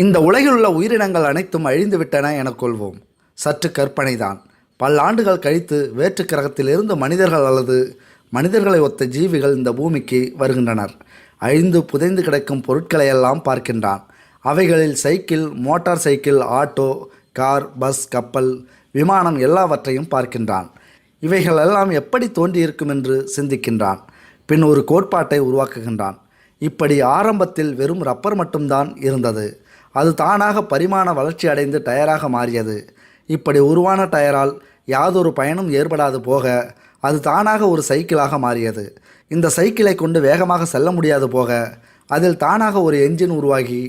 இந்த உலகில் உள்ள உயிரினங்கள் அனைத்தும் அழிந்துவிட்டன எனக் கொள்வோம். சற்று கற்பனைதான். பல்லாண்டுகள் கழித்து வேற்று கிரகத்திலிருந்து மனிதர்கள் அல்லது மனிதர்களை ஒத்த ஜீவிகள் இந்த பூமிக்கு வருகின்றனர். அழிந்து புதைந்து கிடக்கும் பொருட்களையெல்லாம் பார்க்கின்றான். அவைகளில் cycle, motor cycle, auto, car, bus, கப்பல், விமானம் எல்லாவற்றையும் பார்க்கின்றான். இவைகளெல்லாம் எப்படி தோன்றியிருக்கும் என்று சிந்திக்கின்றான். பின் ஒரு கோட்பாட்டை உருவாக்குகின்றான். இப்படி ஆரம்பத்தில் வெறும் ரப்பர் மட்டும்தான் இருந்தது. அது தானாக பரிமாண வளர்ச்சி அடைந்து டயராக மாறியது. இப்படி உருவான டயரால் யாதொரு பயனும் ஏற்படாது போக அது தானாக ஒரு சைக்கிளாக மாறியது. இந்த சைக்கிளை கொண்டு வேகமாக செல்ல முடியாது போக அதில் தானாக ஒரு என்ஜின் உருவாகி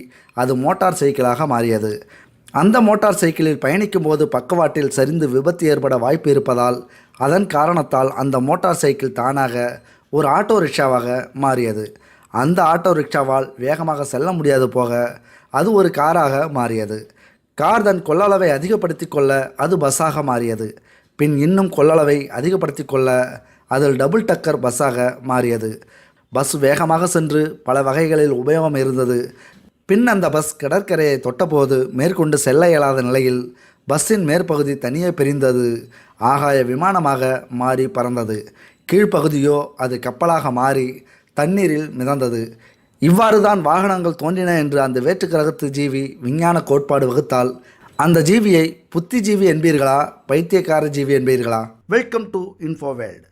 அது மோட்டார் சைக்கிளாக மாறியது. அந்த மோட்டார் சைக்கிளில் பயணிக்கும் போது பக்கவாட்டில் சரிந்து விபத்து ஏற்பட வாய்ப்பு இருப்பதால் அதன் காரணத்தால் அந்த மோட்டார் சைக்கிள் தானாக ஒரு ஆட்டோ ரிக்ஷாவாக மாறியது. அந்த ஆட்டோ ரிக்ஷாவால் வேகமாக செல்ல முடியாது போக அது ஒரு காராக மாறியது. கார் தன் கொள்ளளவை அதிகப்படுத்தி கொள்ள அது பஸ்ஸாக மாறியது. பின் இன்னும் கொள்ளளவை அதிகப்படுத்தி கொள்ள அதில் டபுள் டக்கர் பஸ்ஸாக மாறியது. பஸ் வேகமாக சென்று பல வகைகளில் உபயோகம் இருந்தது. பின் அந்த பஸ் கடற்கரையை தொட்டபோது மேற்கொண்டு செல்ல இயலாத நிலையில் பஸ்ஸின் மேற்பகுதி தனியே பிரிந்தது. ஆகாய விமானமாக மாறி பறந்தது. கீழ்ப்பகுதியோ அது கப்பலாக மாறி தண்ணீரில் மிதந்தது. இவ்வாறு தான் வாகனங்கள் தோன்றின என்று அந்த வேற்று கிரகத்து ஜீவி விஞ்ஞான கோட்பாடு வகுத்தால் அந்த ஜீவியை புத்திஜீவி என்பீர்களா, பைத்தியக்கார ஜீவி என்பீர்களா? Welcome to இன்ஃபோவேல்ட்.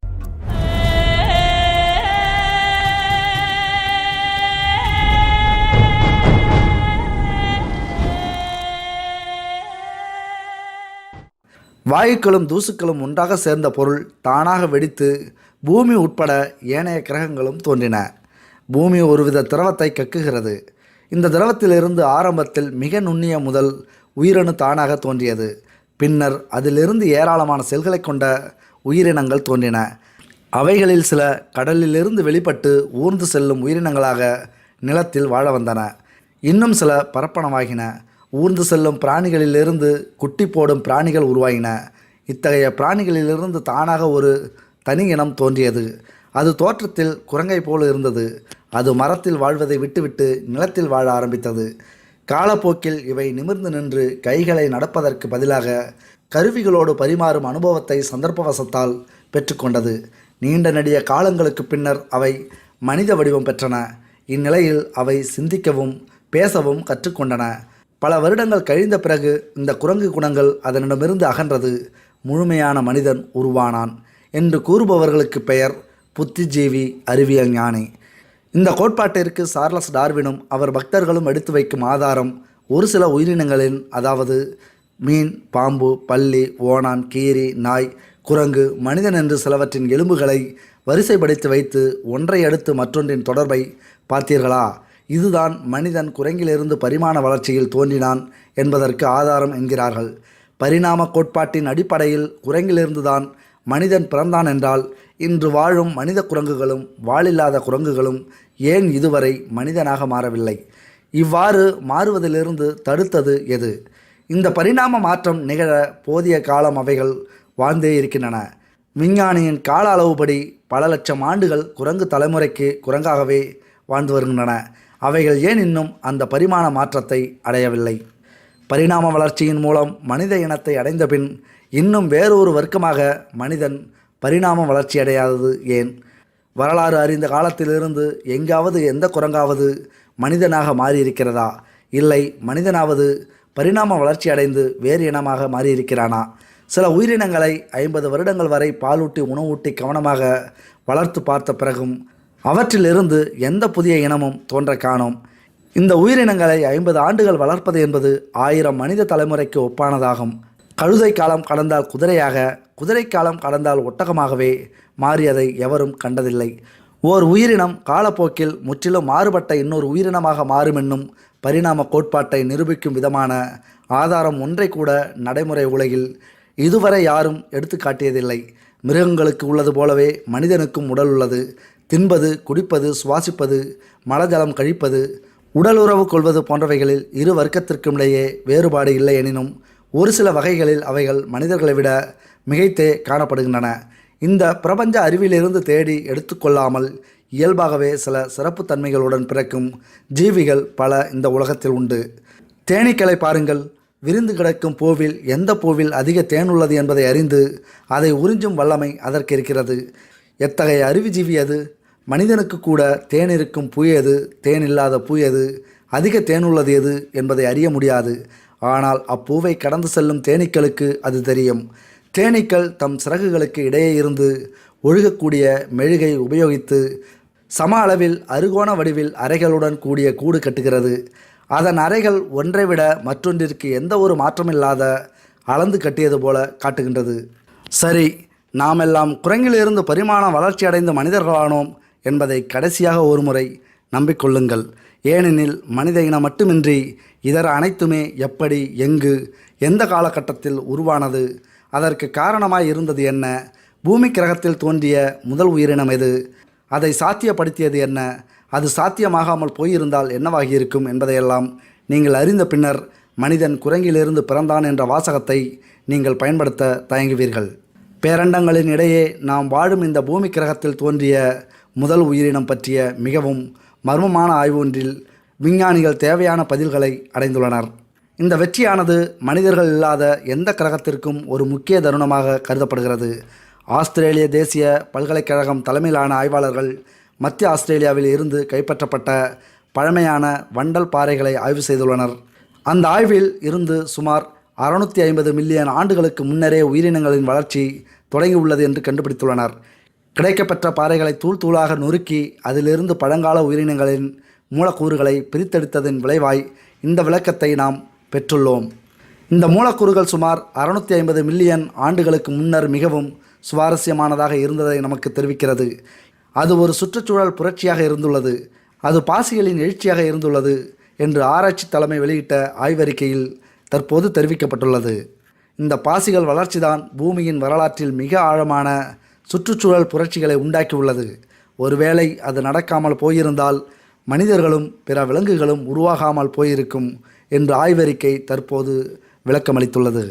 வாயுக்களும் தூசுக்களும் ஒன்றாக சேர்ந்த பொருள் தானாக வெடித்து பூமி உட்பட ஏனைய கிரகங்களும் தோன்றின. பூமி ஒருவித திரவத்தை கக்குகிறது. இந்த திரவத்திலிருந்து ஆரம்பத்தில் மிக நுண்ணிய முதல் உயிரணு தானாக தோன்றியது. பின்னர் அதிலிருந்து ஏராளமான செல்களை கொண்ட உயிரினங்கள் தோன்றின. அவைகளில் சில கடலிலிருந்து வெளிப்பட்டு ஊர்ந்து செல்லும் உயிரினங்களாக நிலத்தில் வாழ வந்தன. இன்னும் சில பரப்பனவாகின. ஊர்ந்து செல்லும் பிராணிகளிலிருந்து குட்டி போடும் பிராணிகள் உருவாகின. இத்தகைய பிராணிகளிலிருந்து தானாக ஒரு தனி இனம் தோன்றியது. அது தோற்றத்தில் குரங்கை போல் இருந்தது. அது மரத்தில் வாழ்வதை விட்டுவிட்டு நிலத்தில் வாழ ஆரம்பித்தது. காலப்போக்கில் இவை நிமிர்ந்து நின்று கைகளை நடப்பதற்கு பதிலாக கருவிகளோடு பரிமாறும் அனுபவத்தை சந்தர்ப்பவசத்தால் பெற்றுக்கொண்டது. நீண்ட நெடிய காலங்களுக்கு பின்னர் அவை மனித வடிவம் பெற்றன. இந்நிலையில் அவை சிந்திக்கவும் பேசவும் கற்றுக்கொண்டன. பல வருடங்கள் கழிந்த பிறகு இந்த குரங்கு குணங்கள் அதனிடமிருந்து அகன்றது. முழுமையான மனிதன் உருவானான் என்று கூறுபவர்களுக்கு பெயர் புத்திஜீவி, அறிவியல் ஞானி. இந்த கோட்பாட்டிற்கு சார்லஸ் டார்வினும் அவர் பக்தர்களும் எடுத்து வைக்கும் ஆதாரம் ஒரு சில உயிரினங்களின், அதாவது மீன், பாம்பு, பல்லி, ஓணான், கீரி, நாய், குரங்கு, மனிதன் என்று சிலவற்றின் எலும்புகளை வரிசைப்படுத்தி வைத்து ஒன்றை அடுத்து மற்றொன்றின் தொடர்பை பார்த்தீர்களா? இதுதான் மனிதன் குரங்கிலிருந்து பரிமாண வளர்ச்சியில் தோன்றினான் என்பதற்கு ஆதாரம் என்கிறார்கள். பரிணாம கோட்பாட்டின் அடிப்படையில் குரங்கிலிருந்துதான் மனிதன் பிறந்தான் என்றால் இன்று வாழும் மனித குரங்குகளும் வாலில்லாத குரங்குகளும் ஏன் இதுவரை மனிதனாக மாறவில்லை? இவ்வாறு மாறுவதிலிருந்து தடுத்தது எது? இந்த பரிணாம மாற்றம் நிகழ போதிய காலம் அவைகள் வாழ்ந்தே இருக்கின்றன. விஞ்ஞானியின் கால அளவுபடி பல லட்சம் ஆண்டுகள் குரங்கு தலைமுறைக்கு குரங்காகவே வாழ்ந்து வருகின்றன. அவைகள் ஏன் இன்னும் அந்த பரிமாண மாற்றத்தை அடையவில்லை? பரிணாம வளர்ச்சியின் மூலம் மனித இனத்தை அடைந்த பின் இன்னும் வேறொரு வர்க்கமாக மனிதன் பரிணாம வளர்ச்சி அடையாதது ஏன்? வரலாறு அறிந்த காலத்திலிருந்து எங்காவது எந்த குரங்காவது மனிதனாக மாறியிருக்கிறதா? இல்லை, மனிதனாவது பரிணாம வளர்ச்சி அடைந்து வேறு இனமாக மாறியிருக்கிறானா? சில உயிரினங்களை 50 வருடங்கள் வரை பாலூட்டி உணவூட்டி கவனமாக வளர்த்து பார்த்த பிறகும் அவற்றிலிருந்து எந்த புதிய இனமும் தோன்ற காணோம். இந்த உயிரினங்களை 50 ஆண்டுகள் வளர்ப்பது என்பது 1000 மனித தலைமுறைக்கு ஒப்பானதாகும். கழுதை காலம் கடந்தால் குதிரையாக, குதிரை காலம் கடந்தால் ஒட்டகமாகவே மாறியதை எவரும் கண்டதில்லை. ஓர் உயிரினம் காலப்போக்கில் முற்றிலும் மாறுபட்ட இன்னொரு உயிரினமாக மாறும் என்னும் பரிணாம கோட்பாட்டை நிரூபிக்கும் விதமான ஆதாரம் ஒன்றை கூட நடைமுறை உலகில் இதுவரை யாரும் எடுத்து காட்டியதில்லை. மிருகங்களுக்கு உள்ளது போலவே மனிதனுக்கும் உடல் உள்ளது. தின்பது, குடிப்பது, சுவாசிப்பது, மலஜலம் கழிப்பது, உடலுறவு கொள்வது போன்றவைகளில் இரு வர்க்கத்திற்கும் இடையே வேறுபாடு இல்லை எனினும் ஒரு சில வகைகளில் அவைகள் மனிதர்களை விட மிகைத்தே காணப்படுகின்றன. இந்த பிரபஞ்ச அறிவிலிருந்து தேடி எடுத்துக்கொள்ளாமல் இயல்பாகவே சில சிறப்பு தன்மைகளுடன் பிறக்கும் ஜீவிகள் பல இந்த உலகத்தில் உண்டு. தேனீக்களை பாருங்கள். விரிந்து கிடக்கும் பூவில் எந்த பூவில் அதிக தேன் உள்ளது என்பதை அறிந்து அதை உறிஞ்சும் வல்லமை அதற்கு இருக்கிறது. எத்தகைய அறிவுஜீவி அது! மனிதனுக்கு கூட தேன் இருக்கும் பூ எது, தேன் இல்லாத பூ எது, அதிக தேன் உள்ளது எது என்பதை அறிய முடியாது. ஆனால் அப்பூவை கடந்து செல்லும் தேனீக்களுக்கு அது தெரியும். தேனீக்கள் தம் சிறகுகளுக்கு இடையே இருந்து ஒழுகக்கூடிய மெழுகை உபயோகித்து சம அளவில் அறுகோண வடிவில் அறைகளுடன் கூடிய கூடு கட்டுகிறது. அதன் அறைகள் ஒன்றை விட மற்றொன்றிற்கு எந்த ஒரு மாற்றமில்லாத அளந்து கட்டியது போல காட்டுகின்றது. சரி, நாமெல்லாம் குரங்கிலிருந்து பரிமாண வளர்ச்சி அடைந்த மனிதர்களானோம் என்பதை கடைசியாக ஒருமுறை நம்பிக்கொள்ளுங்கள். ஏனெனில் மனித இனம் மட்டுமின்றி இதர அனைத்துமே எப்படி, எங்கு, எந்த காலகட்டத்தில் உருவானது, அதற்கு காரணமாய் இருந்தது என்ன, பூமி கிரகத்தில் தோன்றிய முதல் உயிரினம் எது, அதை சாத்தியப்படுத்தியது என்ன, அது சாத்தியமாகாமல் போயிருந்தால் என்னவாகியிருக்கும் என்பதையெல்லாம் நீங்கள் அறிந்த பின்னர் மனிதன் குரங்கிலிருந்து பிறந்தான் என்ற வாசகத்தை நீங்கள் பயன்படுத்த தயங்குவீர்கள். பேரண்டங்களின் இடையே நாம் வாழும் இந்த பூமி கிரகத்தில் தோன்றிய முதல் உயிரினம் பற்றிய மிகவும் மர்மமான ஆய்வு ஒன்றில் விஞ்ஞானிகள் தேவையான பதில்களை அடைந்துள்ளனர். இந்த வெற்றியானது மனிதர்கள் இல்லாத எந்த கிரகத்திற்கும் ஒரு முக்கிய தருணமாக கருதப்படுகிறது. ஆஸ்திரேலிய தேசிய பல்கலைக்கழகம் தலைமையிலான ஆய்வாளர்கள் மத்திய ஆஸ்திரேலியாவில் இருந்து கைப்பற்றப்பட்ட பழமையான வண்டல் பாறைகளை ஆய்வு செய்துள்ளனர். அந்த ஆய்வில் இருந்து சுமார் 650 மில்லியன் ஆண்டுகளுக்கு முன்னரே உயிரினங்களின் வளர்ச்சி தொடங்கியுள்ளது என்று கண்டுபிடித்துள்ளனர். கிடைக்கப்பெற்ற பாறைகளை தூள் தூளாக நொறுக்கி அதிலிருந்து பழங்கால உயிரினங்களின் மூலக்கூறுகளை பிரித்தெடுத்ததன் விளைவாய் இந்த விளக்கத்தை நாம் பெற்றுள்ளோம். இந்த மூலக்கூறுகள் சுமார் 650 மில்லியன் ஆண்டுகளுக்கு முன்னர் மிகவும் சுவாரஸ்யமானதாக இருந்ததை நமக்கு தெரிவிக்கிறது. அது ஒரு சுற்றுச்சூழல் புரட்சியாக இருந்துள்ளது, அது பாசிகளின் எழுச்சியாக இருந்துள்ளது என்று ஆராய்ச்சி தலைமை வெளியிட்ட ஆய்வறிக்கையில் தற்போது தெரிவிக்கப்பட்டுள்ளது. இந்த பாசிகள் வளர்ச்சிதான் பூமியின் வரலாற்றில் மிக ஆழமான சுற்றுச்சூழல் புரட்சிகளை உண்டாக்கியுள்ளது. ஒருவேளை அது நடக்காமல் போயிருந்தால் மனிதர்களும் பிற விலங்குகளும் உருவாகாமல் போயிருக்கும் என்று ஆய்வறிக்கை தற்போது விளக்கமளித்துள்ளது.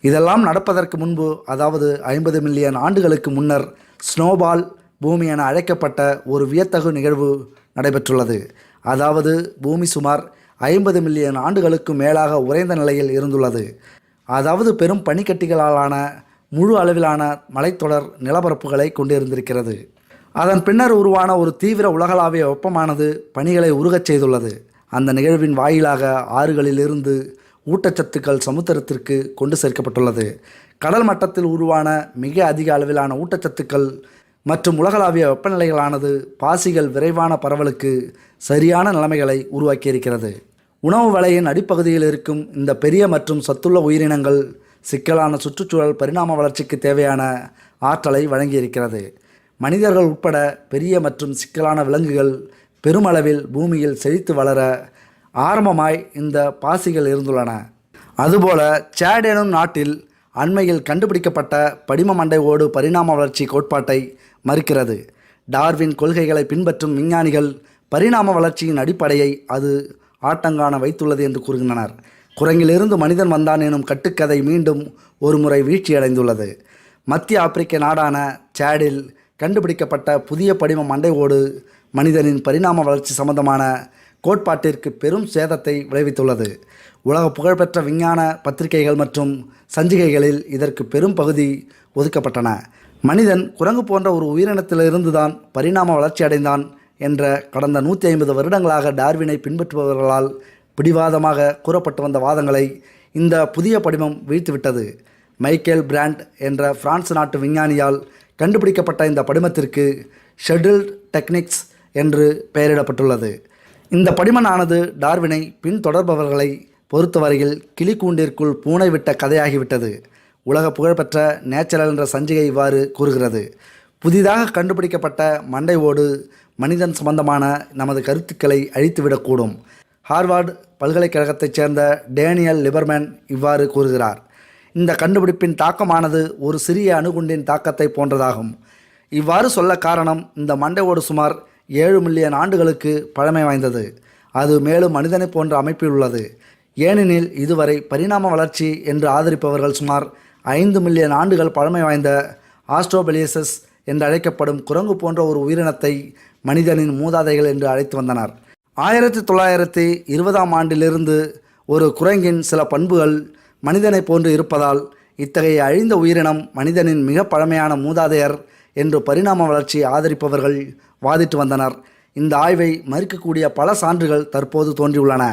இதெல்லாம் நடப்பதற்கு முன்பு, அதாவது 50 மில்லியன் ஆண்டுகளுக்கு முன்னர் ஸ்னோபால் பூமி என அழைக்கப்பட்ட ஒரு வியத்தகு நிகழ்வு நடைபெற்றுள்ளது. அதாவது பூமி சுமார் 50 மில்லியன் ஆண்டுகளுக்கு மேலாக உறைந்த நிலையில் இருந்துள்ளது. அதாவது பெரும் பனிக்கட்டிகளாலான முழு அளவிலான மலைத்தொடர் நிலப்பரப்புகளை கொண்டிருந்திருக்கிறது. அதன் பின்னர் உருவான ஒரு தீவிர உலகளாவிய வெப்பமானது பனிகளை உருகச் செய்துள்ளது. அந்த நிகழ்வின் வாயிலாக ஆறுகளிலிருந்து ஊட்டச்சத்துக்கள் சமுத்திரத்திற்கு கொண்டு சேர்க்கப்பட்டுள்ளது. கடல் மட்டத்தில் உருவான மிக அதிக அளவிலான ஊட்டச்சத்துக்கள் மற்றும் உலகளாவிய வெப்பநிலைகளானது பாசிகள் விரைவான பரவலுக்கு சரியான நிலைமைகளை உருவாக்கியிருக்கிறது. உணவு வலையின் அடிப்பகுதியில் இருக்கும் இந்த பெரிய மற்றும் சத்துள்ள உயிரினங்கள் சிக்கலான சுற்றுச்சூழல் பரிணாம வளர்ச்சிக்கு தேவையான ஆற்றலை வழங்கியிருக்கிறது. மனிதர்கள் உட்பட பெரிய மற்றும் சிக்கலான விலங்குகள் பெருமளவில் பூமியில் செழித்து வளர ஆரம்பமாய் இந்த பாசிகள் இருந்துள்ளன. அதுபோல சாட் எனும் நாட்டில் அண்மையில் கண்டுபிடிக்கப்பட்ட படிம மண்டை ஓடு பரிணாம வளர்ச்சி கோட்பாட்டை மறுக்கிறது. டார்வின் கொள்கைகளை பின்பற்றும் விஞ்ஞானிகள் பரிணாம வளர்ச்சியின் அடிப்படையை அது ஆட்டங்காண வைத்துள்ளது என்று கூறுகின்றனர். குரங்கிலிருந்து மனிதன் வந்தான் எனும் கட்டுக்கதை மீண்டும் ஒரு முறை வீழ்ச்சியடைந்துள்ளது. மத்திய ஆப்பிரிக்க நாடான சாடில் கண்டுபிடிக்கப்பட்ட புதிய படிம மண்டை ஓடு மனிதனின் பரிணாம வளர்ச்சி சம்பந்தமான கோட்பாட்டிற்கு பெரும் சேதத்தை விளைவித்துள்ளது. உலக புகழ்பெற்ற விஞ்ஞான பத்திரிகைகள் மற்றும் சஞ்சிகைகளில் இதற்கு பெரும் பகுதி ஒதுக்கப்பட்டன. மனிதன் குரங்கு போன்ற ஒரு உயிரினத்திலிருந்துதான் பரிணாம வளர்ச்சி அடைந்தான் என்ற கடந்த 150 வருடங்களாக டார்வினை பின்பற்றுபவர்களால் பிடிவாதமாக கூறப்பட்டு வந்த வாதங்களை இந்த புதிய படிமம் வீழ்த்திவிட்டது. மைக்கேல் பிராண்ட் என்ற பிரான்ஸ் நாட்டு விஞ்ஞானியால் கண்டுபிடிக்கப்பட்ட இந்த படிமத்திற்கு ஷெட்யூல்ட் டெக்னிக்ஸ் என்று பெயரிடப்பட்டுள்ளது. இந்த படிமனானது டார்வினை பின்தொடர்பவர்களை பொறுத்தவரையில் கிளிக்கூண்டிற்குள் பூனை விட்ட கதையாகிவிட்டது. உலக புகழ்பெற்ற நேச்சுரல் என்ற சஞ்சிகை இவ்வாறு கூறுகிறது. புதிதாக கண்டுபிடிக்கப்பட்ட மண்டை ஓடு மனிதன் சம்பந்தமான நமது கருத்துக்களை அழித்துவிடக்கூடும். ஹார்வர்டு பல்கலைக்கழகத்தைச் சேர்ந்த டேனியல் லிபர்மேன் இவ்வாறு கூறுகிறார். இந்த கண்டுபிடிப்பின் தாக்கமானது ஒரு சிறிய அணுகுண்டின் தாக்கத்தை போன்றதாகும். இவ்வாறு சொல்ல காரணம், இந்த மண்டை ஓடு சுமார் 7 மில்லியன் ஆண்டுகளுக்கு பழமை வாய்ந்தது. அது மேலும் மனிதனை போன்ற அமைப்பில் உள்ளது. ஏனெனில் இதுவரை பரிணாம வளர்ச்சி என்று ஆதரிப்பவர்கள் சுமார் 5 மில்லியன் ஆண்டுகள் பழமை வாய்ந்த ஆஸ்ட்ரோபெலியசஸ் என்று அழைக்கப்படும் குரங்கு போன்ற ஒரு உயிரினத்தை மனிதனின் மூதாதைகள் என்று அழைத்து வந்தனர். 1920ஆம் ஆண்டிலிருந்து ஒரு குரங்கின் சில பண்புகள் மனிதனைப் போன்று இருப்பதால் இத்தகைய அழிந்த உயிரினம் மனிதனின் மிக பழமையான மூதாதையர் என்று பரிணாம வளர்ச்சி ஆதரிப்பவர்கள் வாதிட்டு வந்தனர். இந்த ஆய்வை மறுக்கக்கூடிய பல சான்றுகள் தற்போது தோன்றியுள்ளன.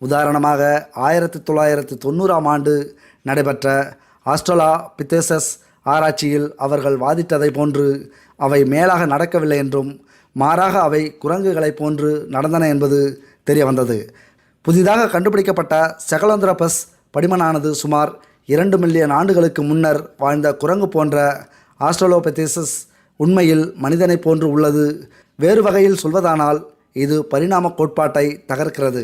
உதாரணமாக 1990ஆம் ஆண்டு நடைபெற்ற ஆஸ்ட்ரலோபித்தேசஸ் ஆராய்ச்சியில் அவர்கள் வாதிட்டதை போன்று அவை மேலாக நடக்கவில்லை என்றும் மாறாக அவை குரங்குகளைப் போன்று நடந்தன என்பது தெரிய வந்தது. புதிதாக கண்டுபிடிக்கப்பட்ட செகலோந்திரபஸ் படிமனானது சுமார் 2 மில்லியன் ஆண்டுகளுக்கு முன்னர் வாழ்ந்த குரங்கு போன்ற ஆஸ்ட்ரலோபித்தேசஸ் உண்மையில் மனிதனைப் போன்று உள்ளது. வேறு வகையில் சொல்வதானால் இது பரிணாம கோட்பாட்டை தகர்க்கிறது.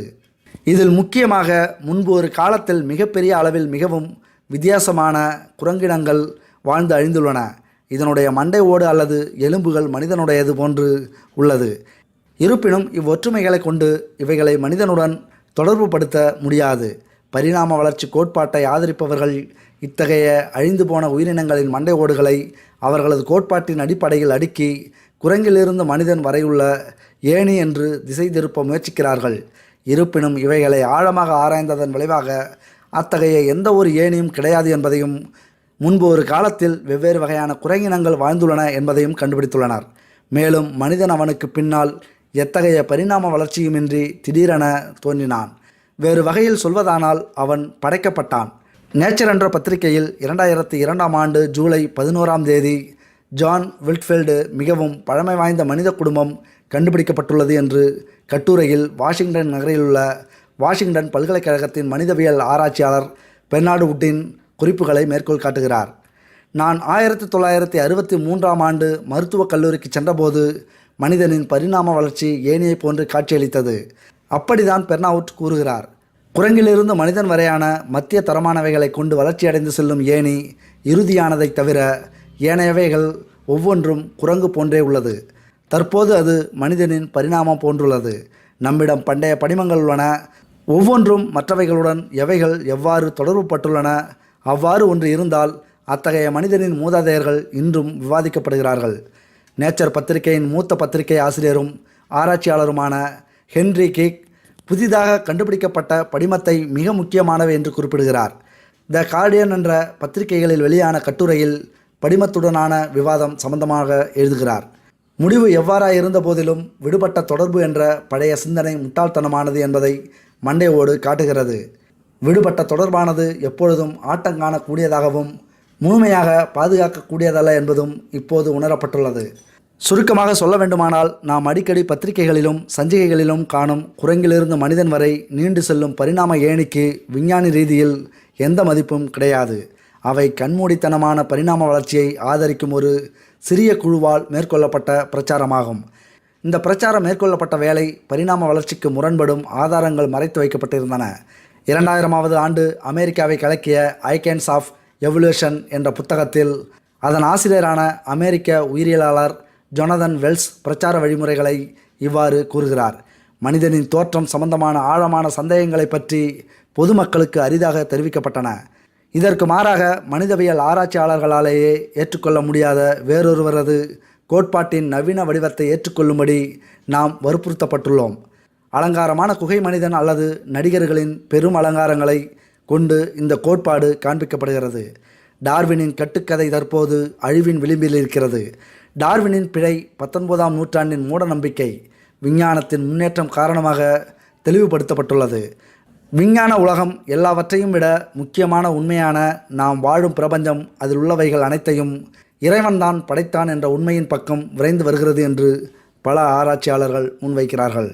இதில் முக்கியமாக முன்பு ஒரு காலத்தில் மிகப்பெரிய அளவில் மிகவும் வித்தியாசமான குரங்கினங்கள் வாழ்ந்து அழிந்துள்ளன. இதனுடைய மண்டை ஓடு அல்லது எலும்புகள் மனிதனுடையது போன்று உள்ளது. இருப்பினும் இவ்வொற்றுமைகளை கொண்டு இவைகளை மனிதனுடன் தொடர்புபடுத்த முடியாது. பரிணாம வளர்ச்சி கோட்பாட்டை ஆதரிப்பவர்கள் இத்தகைய அழிந்து போன உயிரினங்களின் மண்டை ஓடுகளை அவர்களது கோட்பாட்டின் அடிப்படையில் அடுக்கி குரங்கிலிருந்து மனிதன் வரையுள்ள ஏணி என்று திசை திருப்ப முயற்சிக்கிறார்கள். இருப்பினும் இவைகளை ஆழமாக ஆராய்ந்ததன் விளைவாக அத்தகைய எந்த ஒரு ஏணியும் கிடையாது என்பதையும் முன்பு ஒரு காலத்தில் வெவ்வேறு வகையான குரங்கினங்கள் வாழ்ந்துள்ளன என்பதையும் கண்டுபிடித்துள்ளனர். மேலும் மனிதன் அவனுக்கு பின்னால் எத்தகைய பரிணாம வளர்ச்சியுமின்றி திடீரென தோன்றினான். வேறு வகையில் சொல்வதானால் அவன் படைக்கப்பட்டான். நேச்சர் என்ற பத்திரிகையில் 2002ஆம் ஆண்டு ஜூலை 11ஆம் தேதி ஜான் வில்ட்ஃபீல்டு மிகவும் பழமை வாய்ந்த மனித குடும்பம் கண்டுபிடிக்கப்பட்டுள்ளது என்று கட்டுரையில் வாஷிங்டன் நகரிலுள்ள வாஷிங்டன் பல்கலைக்கழகத்தின் மனிதவியல் ஆராய்ச்சியாளர் பெர்னார்டு வுட்டின் குறிப்புகளை மேற்கோள் காட்டுகிறார். நான் 1963ஆம் ஆண்டு மருத்துவக் கல்லூரிக்கு சென்றபோது மனிதனின் பரிணாம வளர்ச்சி ஏணியை போன்று காட்சியளித்தது. அப்படிதான் பெர்னாவுட் கூறுகிறார். குரங்கிலிருந்து மனிதன் வரையான மத்திய தரமானவைகளை கொண்டு வளர்ச்சியடைந்து செல்லும் ஏணி இறுதியானதைத் தவிர ஏனையவைகள் ஒவ்வொன்றும் குரங்கு போன்றே உள்ளது. தற்போது அது மனிதனின் பரிணாமம் போன்றுள்ளது. நம்மிடம் பண்டைய படிமங்கள் உள்ளன. ஒவ்வொன்றும் மற்றவைகளுடன் எவைகள் எவ்வாறு தொடர்பு பட்டுள்ளன, அவ்வாறு ஒன்று இருந்தால் அத்தகைய மனிதனின் மூதாதையர்கள் இன்றும் விவாதிக்கப்படுகிறார்கள். நேச்சர் பத்திரிகையின் மூத்த பத்திரிகை ஆசிரியரும் ஆராய்ச்சியாளருமான ஹென்றி கிக் புதிதாக கண்டுபிடிக்கப்பட்ட படிமத்தை மிக முக்கியமானவை என்று குறிப்பிடுகிறார். த கார்டியன் என்ற பத்திரிகைகளில் வெளியான கட்டுரையில் படிமத்துடனான விவாதம் சம்பந்தமாக எழுதுகிறார். முடிவு எவ்வாறாக இருந்த போதிலும் விடுபட்ட தொடர்பு என்ற பழைய சிந்தனை முட்டாள்தனமானது என்பதை மண்டை ஓடு காட்டுகிறது. விடுபட்ட தொடர்பானது எப்பொழுதும் ஆட்டங்காணக்கூடியதாகவும் முழுமையாக பாதுகாக்கக்கூடியதல்ல என்பதும் இப்போது உணரப்பட்டுள்ளது. சுருக்கமாக சொல்ல வேண்டுமானால் நாம் அடிக்கடி பத்திரிகைகளிலும் சஞ்சிகைகளிலும் காணும் குரங்கிலிருந்து மனிதன் வரை நீண்டு செல்லும் பரிணாம ஏணிக்கு விஞ்ஞான ரீதியில் எந்த மதிப்பும் கிடையாது. அவை கண்மூடித்தனமான பரிணாம வளர்ச்சியை ஆதரிக்கும் ஒரு சிறிய குழுவால் மேற்கொள்ளப்பட்ட பிரச்சாரமாகும். இந்த பிரச்சாரம் மேற்கொள்ளப்பட்ட வேளை பரிணாம வளர்ச்சிக்கு முரண்படும் ஆதாரங்கள் மறைத்து வைக்கப்பட்டிருந்தன. 2000ஆவது ஆண்டு அமெரிக்காவை கலக்கிய ஐகன்ஸ் ஆஃப் எவல்யூஷன் என்ற புத்தகத்தில் அதன் ஆசிரியரான அமெரிக்க உயிரியலாளர் ஜொனதன் வெல்ஸ் பிரச்சார வழிமுறைகளை இவ்வாறு கூறுகிறார். மனிதனின் தோற்றம் சம்பந்தமான ஆழமான சந்தேகங்களை பற்றி பொதுமக்களுக்கு அரிதாக தெரிவிக்கப்பட்டன. இதற்கு மாறாக மனிதவியல் ஆராய்ச்சியாளர்களாலேயே ஏற்றுக்கொள்ள முடியாத வேறொருவரது கோட்பாட்டின் நவீன வடிவத்தை ஏற்றுக்கொள்ளும்படி நாம் வற்புறுத்தப்பட்டுள்ளோம். அலங்காரமான குகை மனிதன் அல்லது நடிகர்களின் பெரும் அலங்காரங்களை கொண்டு இந்த கோட்பாடு காண்பிக்கப்படுகிறது. டார்வினின் கட்டுக்கதை தற்போது அழிவின் விளிம்பில் இருக்கிறது. டார்வினின் பிழை 19ஆம் நூற்றாண்டின் மூட நம்பிக்கை விஞ்ஞானத்தின் முன்னேற்றம் காரணமாக தெளிவுபடுத்தப்பட்டுள்ளது. விஞ்ஞான உலகம் எல்லாவற்றையும் விட முக்கியமான உண்மையான நாம் வாழும் பிரபஞ்சம் அதில் உள்ளவைகள் அனைத்தையும் இறைவன்தான் படைத்தான் என்ற உண்மையின் பக்கம் விரைந்து வருகிறது என்று பல ஆராய்ச்சியாளர்கள் முன்வைக்கிறார்கள்.